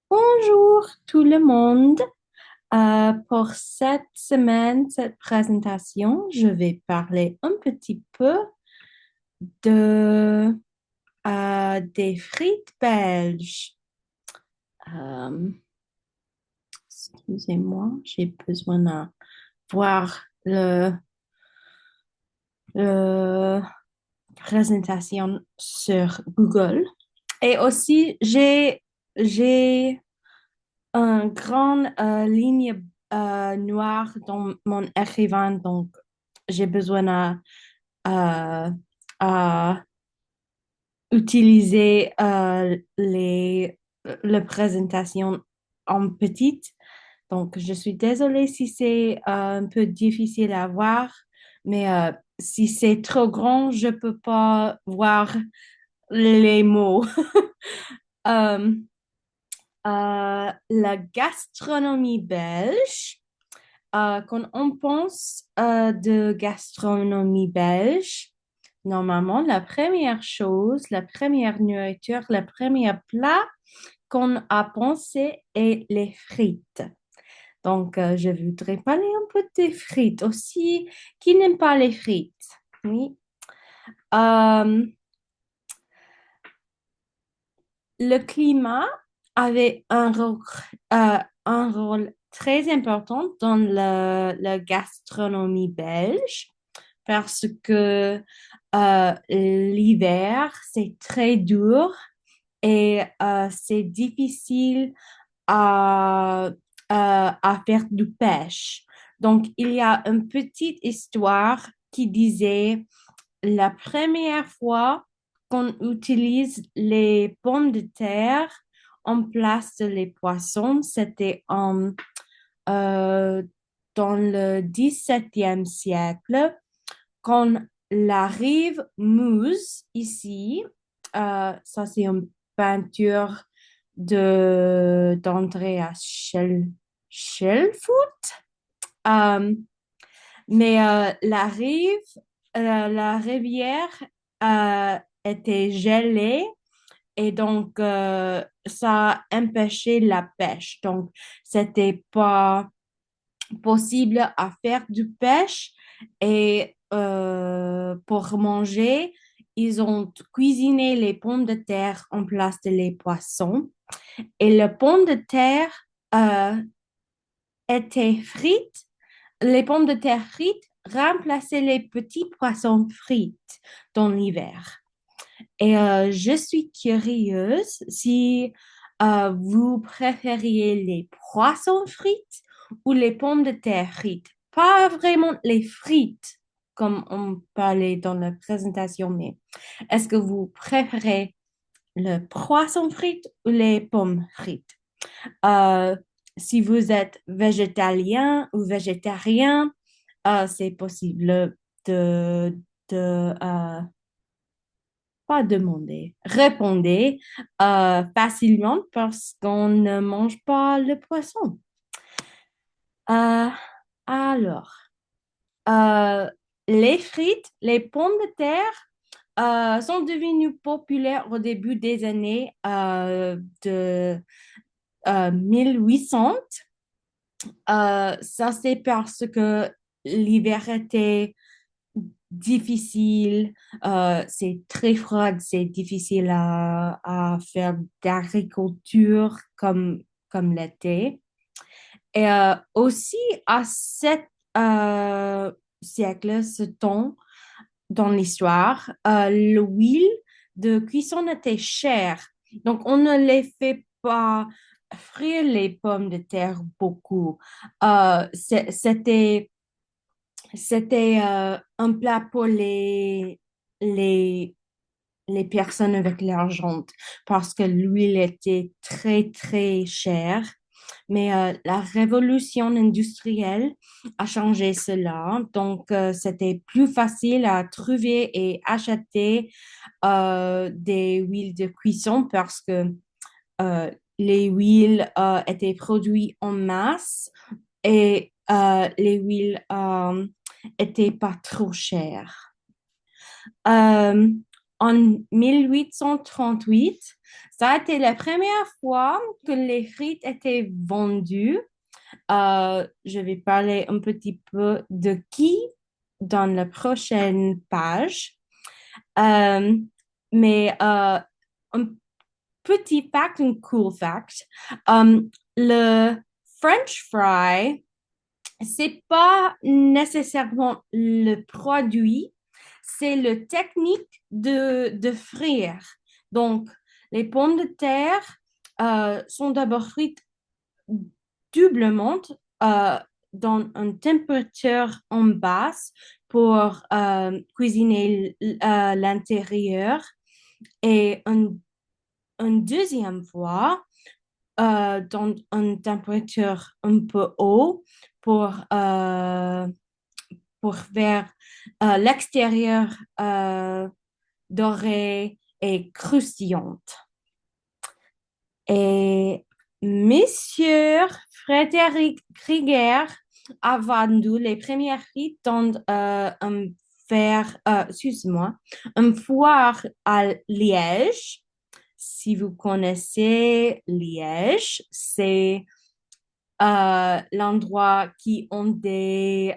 Bonjour tout le monde. Pour cette semaine, cette présentation, je vais parler un petit peu de, des frites belges. Euh, Excusez-moi, j'ai besoin de voir le présentation sur Google. Et aussi, j'ai un grand ligne noire dans mon écrivain, donc j'ai besoin à, à utiliser la présentation en petite. Donc, je suis désolée si c'est un peu difficile à voir, mais si c'est trop grand, je peux pas voir les mots. Euh, la gastronomie belge. Quand on pense de gastronomie belge, normalement, la première chose, la première nourriture, le premier plat qu'on a pensé est les frites. Donc, je voudrais parler un peu des frites aussi. Qui n'aime pas les frites? Oui. Euh, le climat avait un rôle très important dans la gastronomie belge parce que l'hiver, c'est très dur et c'est difficile à, à faire du pêche. Donc, il y a une petite histoire qui disait la première fois qu'on utilise les pommes de terre en place de les poissons, c'était euh, dans le XVIIe siècle, quand la rive Meuse, ici, ça c'est une peinture d'Andrea Schellfoot. Euh, mais la rivière était gelée et donc ça a empêché la pêche. Donc, c'était pas possible à faire du pêche et pour manger, ils ont cuisiné les pommes de terre en place de les poissons et les pommes de terre euh, étaient frites. Les pommes de terre frites remplaçaient les petits poissons frites dans l'hiver. Et je suis curieuse si vous préfériez les poissons frites ou les pommes de terre frites. Pas vraiment les frites, comme on parlait dans la présentation, mais est-ce que vous préférez le poisson frites ou les pommes frites? Euh, Si vous êtes végétalien ou végétarien, c'est possible de pas demander, répondez facilement parce qu'on ne mange pas le poisson. Euh, alors, euh, les frites, les pommes de terre sont devenues populaires au début des années de 1800. Ça, c'est parce que l'hiver était difficile, c'est très froid, c'est difficile à faire d'agriculture comme l'été. Et aussi, à cet euh, siècle, ce temps dans l'histoire, l'huile de cuisson était chère. Donc, on ne les fait pas frire les pommes de terre beaucoup. C'était un plat pour les, les personnes avec l'argent parce que l'huile était très, très chère. Mais la révolution industrielle a changé cela. Donc, c'était plus facile à trouver et acheter des huiles de cuisson parce que les huiles étaient produites en masse et les huiles étaient pas trop chères. Euh, en 1838. Ça a été la première fois que les frites étaient vendues. Je vais parler un petit peu de qui dans la prochaine page. Euh, mais un petit fact, un cool fact. Euh, le French fry, c'est pas nécessairement le produit, c'est le technique de frire. Donc, les pommes de terre sont d'abord frites doublement euh, dans une température en basse pour cuisiner l'intérieur et une deuxième fois dans une température un peu haute pour, euh, pour faire l'extérieur doré et croustillante. Et Monsieur Frédéric Krieger a vendu les premières frites dans excuse-moi, un foire à Liège. Si vous connaissez Liège, c'est l'endroit qui ont des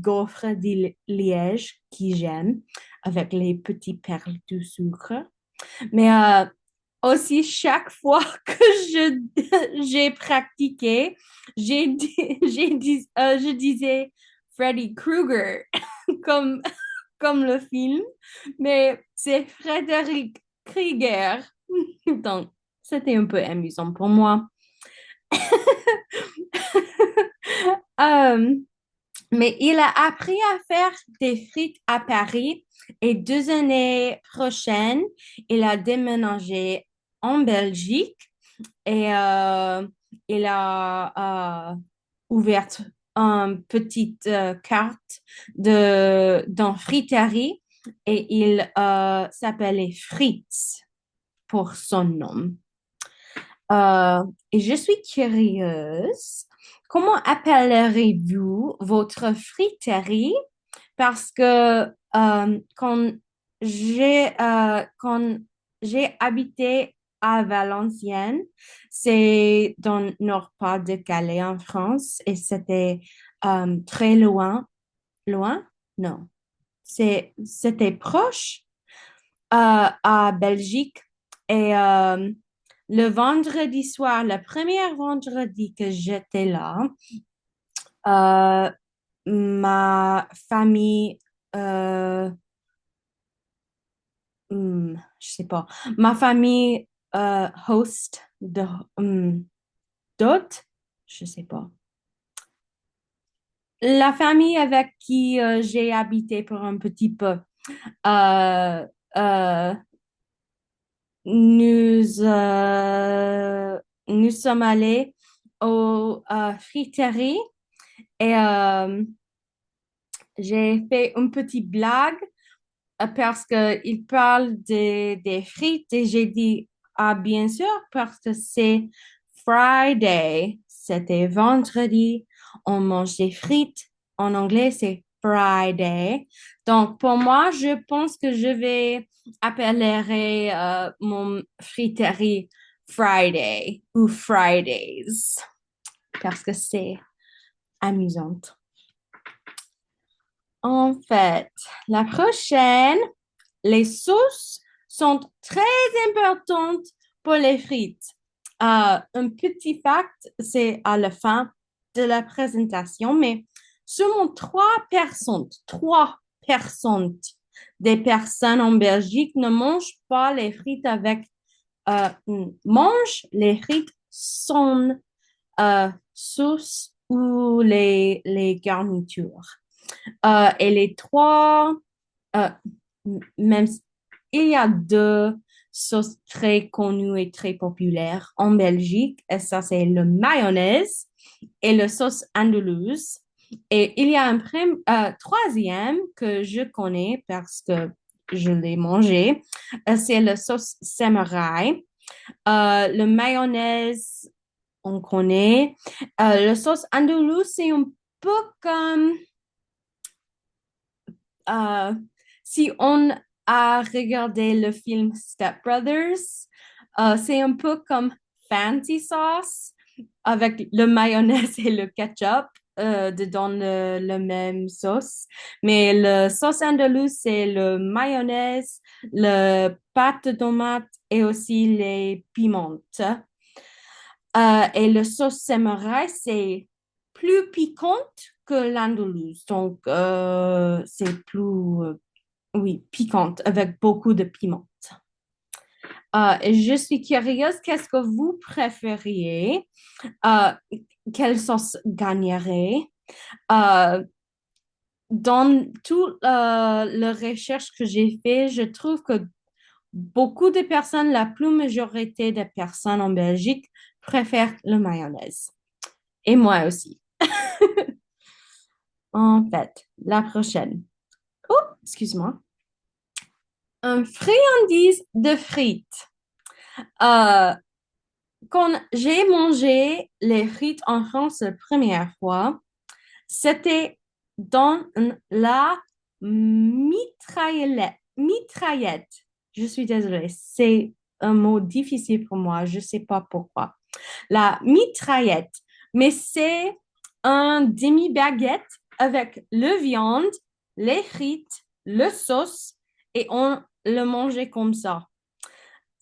gaufres de Liège qui j'aime avec les petites perles de sucre. Mais aussi, chaque fois que j'ai pratiqué, je disais Freddy Krueger comme, comme le film, mais c'est Frédéric Krieger. Donc, c'était un peu amusant pour moi. Euh, mais il a appris à faire des frites à Paris et 2 années prochaines, il a déménagé en Belgique et il a ouvert une petite carte dans friterie et il s'appelait Fritz pour son nom. Et je suis curieuse, comment appellerez-vous votre friterie? Parce que quand j'ai habité à Valenciennes, c'est dans le Nord-Pas-de-Calais en France, et c'était très loin. Loin? Non. C'était proche à Belgique. Et le vendredi soir, le premier vendredi que j'étais là, euh, ma famille, euh, je sais pas, ma famille host d'hôtes, je sais pas. La famille avec qui j'ai habité pour un petit peu, euh, euh, nous, nous sommes allés au friterie et j'ai fait une petite blague parce qu'il parle des frites et j'ai dit, ah bien sûr, parce que c'est Friday, c'était vendredi, on mange des frites. En anglais, c'est Friday. Donc, pour moi, je pense que je vais appeler mon friterie Friday ou Fridays parce que c'est amusant. En fait, la prochaine, les sauces sont très importantes pour les frites. Un petit fact, c'est à la fin de la présentation, mais seulement 3% des personnes en Belgique ne mangent pas les frites mangent les frites sans sauce ou les garnitures. Et les trois, euh, même il y a deux sauces très connues et très populaires en Belgique, et ça c'est le mayonnaise et le sauce andalouse. Et il y a un troisième que je connais parce que je l'ai mangé, c'est le sauce samouraï. Le mayonnaise, on connaît. Le sauce andalouse, c'est un peu comme euh, si on à regarder le film Step Brothers. C'est un peu comme Fancy Sauce avec le mayonnaise et le ketchup dedans le même sauce. Mais le sauce andalouse, c'est le mayonnaise, le pâte de tomate et aussi les pimentes. Et le sauce samouraï, c'est plus piquante que l'andalouse. Donc, c'est plus, oui, piquante avec beaucoup de piment. Je suis curieuse, qu'est-ce que vous préfériez? Euh, Quelle sauce gagnerait? Euh, dans tout le recherche que j'ai fait, je trouve que beaucoup de personnes, la plus majorité des personnes en Belgique préfèrent le mayonnaise. Et moi aussi. En fait, la prochaine. Oh, excuse-moi. Un friandise de frites. Euh, Quand j'ai mangé les frites en France la première fois, c'était dans la mitraillette. Mitraillette. Je suis désolée, c'est un mot difficile pour moi, je ne sais pas pourquoi. La mitraillette, mais c'est un demi-baguette avec le viande, les frites, le sauce et on le mangeait comme ça.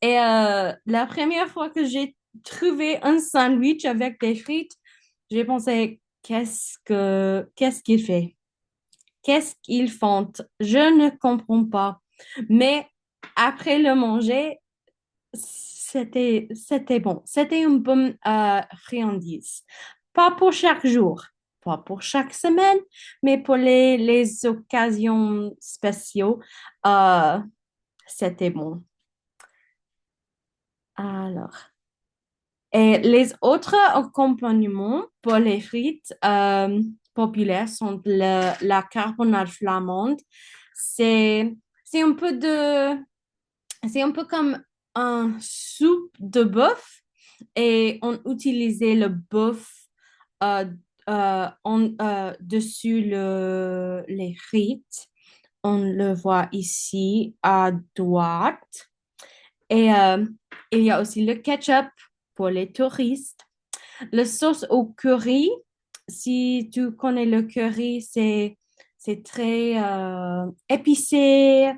Et la première fois que j'ai trouvé un sandwich avec des frites, j'ai pensé, qu'est-ce qu'il fait? Qu'est-ce qu'ils font? Je ne comprends pas. Mais après le manger, c'était bon. C'était une bonne friandise. Pas pour chaque jour, pas pour chaque semaine, mais pour les occasions spéciaux, euh, c'était bon. Alors. Et les autres accompagnements pour les frites populaires sont la carbonade flamande. C'est, c'est un peu c'est un peu comme un soupe de bœuf et on utilisait le bœuf euh, dessus les frites. On le voit ici à droite. Et il y a aussi le ketchup pour les touristes. Le sauce au curry, si tu connais le curry, c'est très épicé,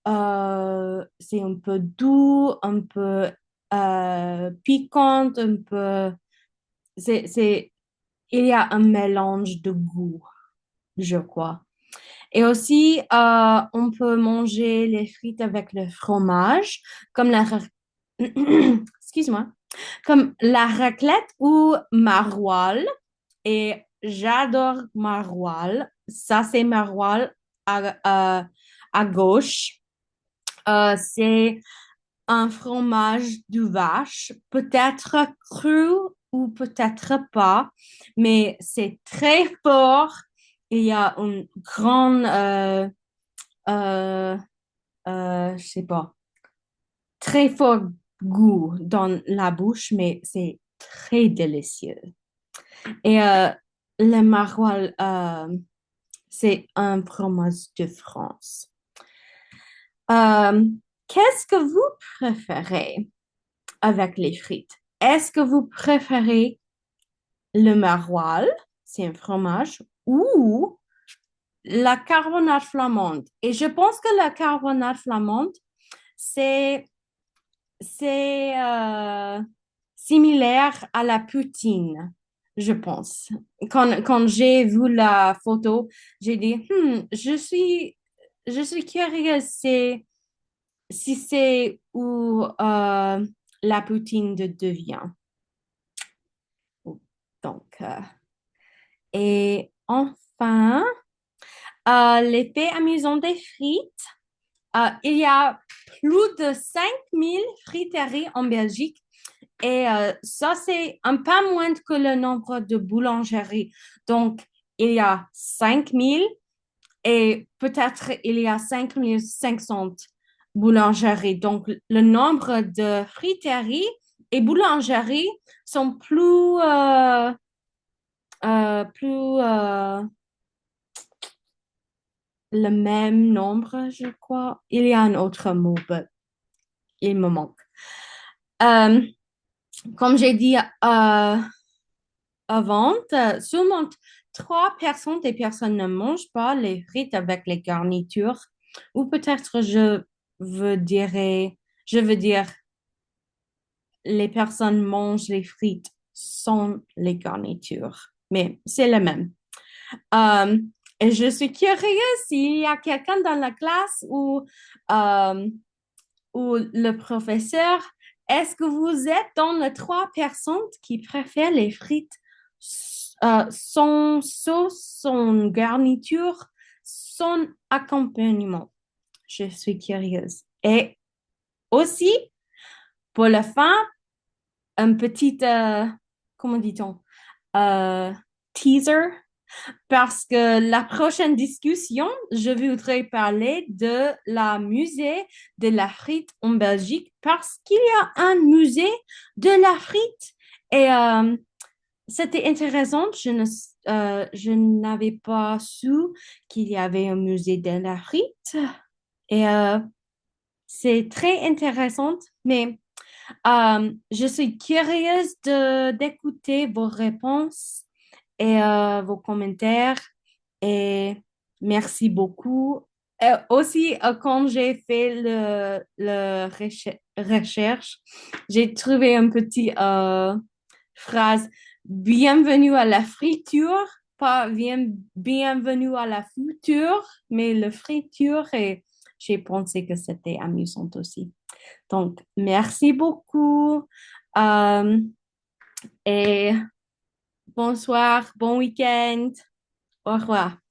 c'est un peu doux, un peu piquant, un peu... c'est, il y a un mélange de goût, je crois. Et aussi, on peut manger les frites avec le fromage, comme excuse-moi, comme la raclette ou maroilles. Et j'adore maroilles. Ça, c'est maroilles à gauche. C'est un fromage de vache, peut-être cru ou peut-être pas, mais c'est très fort. Il y a une grande, euh, je sais pas, très fort goût dans la bouche, mais c'est très délicieux. Et le maroilles, c'est un fromage de France. Euh, Qu'est-ce que vous préférez avec les frites? Est-ce que vous préférez le maroilles, c'est un fromage, ou la carbonade flamande? Et je pense que la carbonade flamande, c'est c'est similaire à la poutine, je pense. Quand j'ai vu la photo, j'ai dit, je suis curieuse si c'est où la poutine devient. Donc, et enfin, l'effet amusant des frites. Il y a plus de 5000 friteries en Belgique et ça, c'est un pas moins que le nombre de boulangeries. Donc, il y a 5000 et peut-être il y a 5500 boulangeries. Donc, le nombre de friteries et boulangeries sont plus le même nombre, je crois. Il y a un autre mot, mais il me manque. Euh, Comme j'ai dit avant, seulement trois personnes des personnes ne mangent pas les frites avec les garnitures. Ou peut-être je veux dire, les personnes mangent les frites sans les garnitures. Mais c'est le même. Euh, et je suis curieuse s'il y a quelqu'un dans la classe euh, ou le professeur, est-ce que vous êtes dans les trois personnes qui préfèrent les frites sans sauce, sans garniture, sans accompagnement? Je suis curieuse. Et aussi, pour la fin, un petit, comment dit-on, euh, teaser. Parce que la prochaine discussion, je voudrais parler de la musée de la frite en Belgique parce qu'il y a un musée de la frite. Et c'était intéressant. Je n'avais pas su qu'il y avait un musée de la frite. Et c'est très intéressant. Mais je suis curieuse d'écouter vos réponses et vos commentaires. Et merci beaucoup. Aussi, quand j'ai fait recherche, j'ai trouvé une petite phrase, bienvenue à la friture, pas bienvenue à la future, mais la friture, et j'ai pensé que c'était amusant aussi. Donc, merci beaucoup euh, et bonsoir, bon week-end. Au revoir.